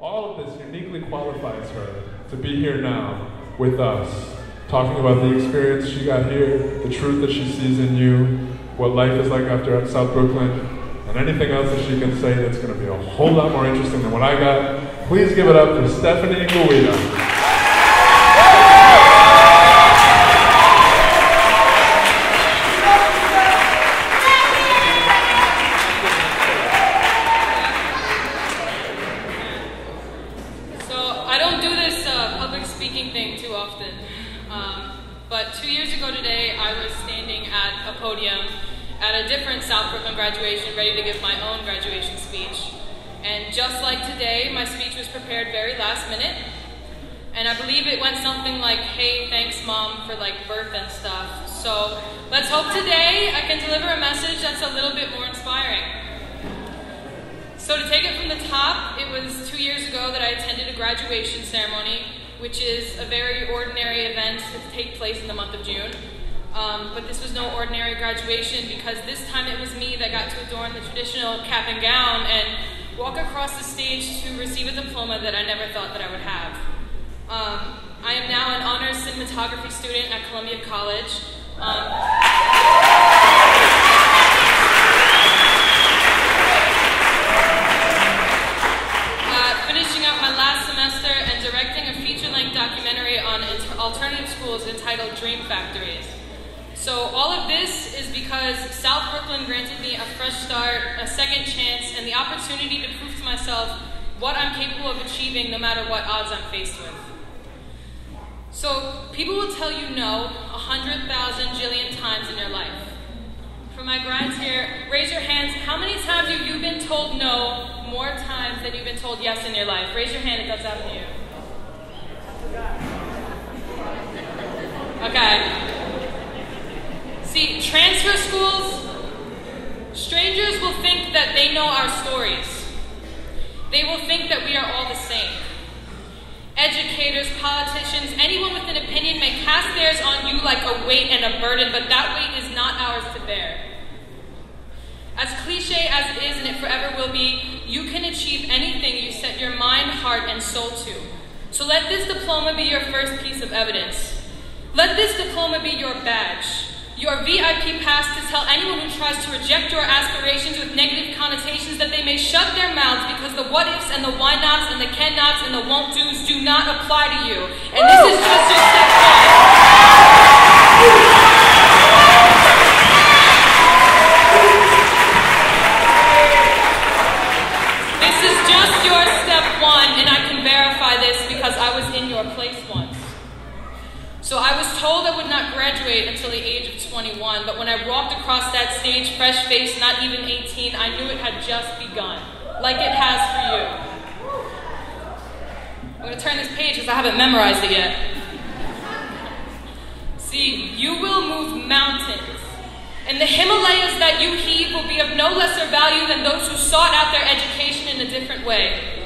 All of this uniquely qualifies her to be here now with us, talking about the experience she got here, the truth that she sees in you, what life is like after South Brooklyn, and anything else that she can say that's going to be a whole lot more interesting than what I got. Please give it up for Stephanie Guida. But 2 years ago today, I was standing at a podium at a different South Brooklyn graduation, ready to give my own graduation speech. And just like today, my speech was prepared very last minute. And I believe it went something like, hey, thanks mom for like birth and stuff. So let's hope today I can deliver a message that's a little bit more inspiring. So to take it from the top, it was 2 years ago that I attended a graduation ceremony, which is a very ordinary event to take place in the month of June. But this was no ordinary graduation because this time it was me that got to adorn the traditional cap and gown and walk across the stage to receive a diploma that I never thought that I would have. I am now an honors cinematography student at Columbia College. Finishing up my last semester and directing a feature-length documentary on alternative schools entitled Dream Factories. So all of this is because South Brooklyn granted me a fresh start, a second chance, and the opportunity to prove to myself what I'm capable of achieving no matter what odds I'm faced with. So people will tell you no 100,000 jillion times in your life. For my grads here, raise your hands. How many times have you been told no more times than you've been told yes in your life? Raise your hand if that's happened to you. Okay. See, transfer schools, strangers will think that they know our stories. They will think that we are all the same. Educators, politicians, anyone with an opinion may cast theirs on you like a weight and a burden, but that weight is not ours to bear. As cliche as it is, and it forever will be, you can achieve anything you set your mind, heart, and soul to. So let this diploma be your first piece of evidence. Let this diploma be your badge, your VIP pass to tell anyone who tries to reject your aspirations with negative connotations that they may shut their mouths because the what-ifs and the why-nots and the can-nots and the won't-dos do not apply to you. And this is just your step one. This is just your step one, and I can verify this because I was in your place once. So I was told I would not graduate until the age of 21, but when I walked across that stage, fresh-faced, not even 18, I knew it had just begun, like it has for you. I'm going to turn this page because I haven't memorized it yet. See, you will move mountains, and the Himalayas that you heave will be of no lesser value than those who sought out their education in a different way.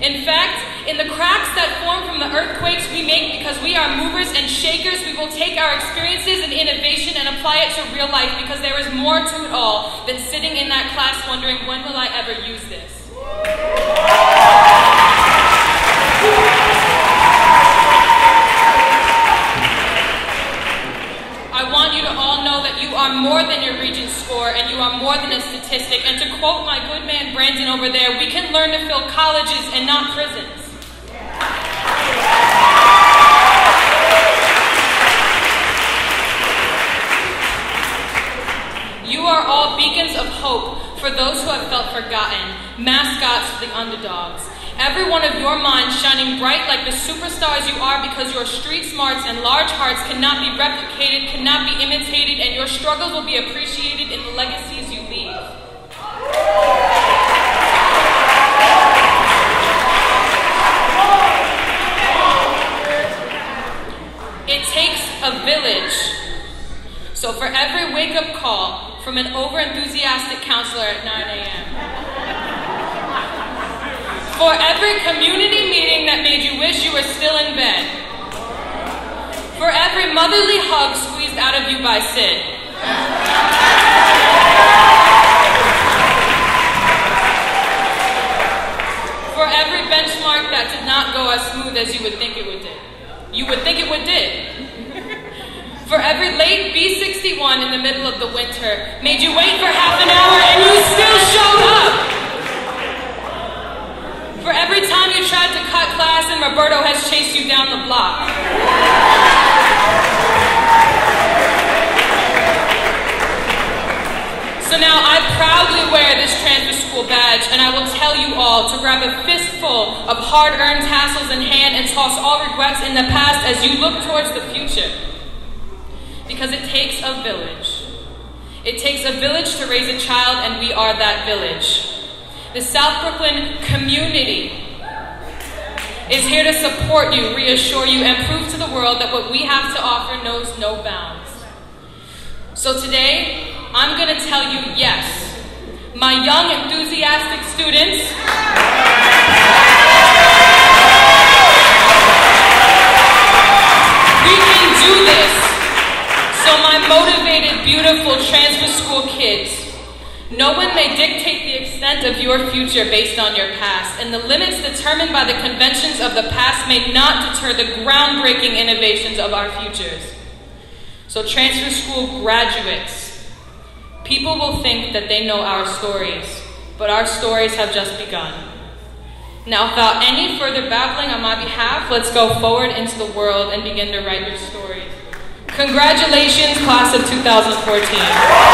In fact, in the cracks that form from the earthquakes we make because we are movers and shakers, we will take our experiences and innovation and apply it to real life because there is more to it all than sitting in that class wondering, when will I ever use this? I want you to all know that you are more than your Regent score and you are more than a statistic. And to quote my good man Brandon over there, we can learn to fill colleges and not prisons. You are all beacons of hope for those who have felt forgotten, mascots for the underdogs. Every one of your minds shining bright like the superstars you are because your street smarts and large hearts cannot be replicated, cannot be imitated, and your struggles will be appreciated in the legacies you leave. It takes a village. So for every wake-up call from an over-enthusiastic counselor at 9 a.m., for every community meeting that made you wish you were still in bed, for every motherly hug squeezed out of you by Sid, for every in the middle of the winter, made you wait for half an hour, and you still showed up. For every time you tried to cut class and Roberto has chased you down the block. So now I proudly wear this transfer school badge, and I will tell you all to grab a fistful of hard-earned tassels in hand and toss all regrets in the past as you look towards the future. Because it takes a village. It takes a village to raise a child, and we are that village. The South Brooklyn community is here to support you, reassure you, and prove to the world that what we have to offer knows no bounds. So today, I'm going to tell you yes. My young, enthusiastic students, we can do this. So my motivated, beautiful transfer school kids, no one may dictate the extent of your future based on your past, and the limits determined by the conventions of the past may not deter the groundbreaking innovations of our futures. So transfer school graduates, people will think that they know our stories, but our stories have just begun. Now, without any further babbling on my behalf, let's go forward into the world and begin to write your stories. Congratulations, class of 2014.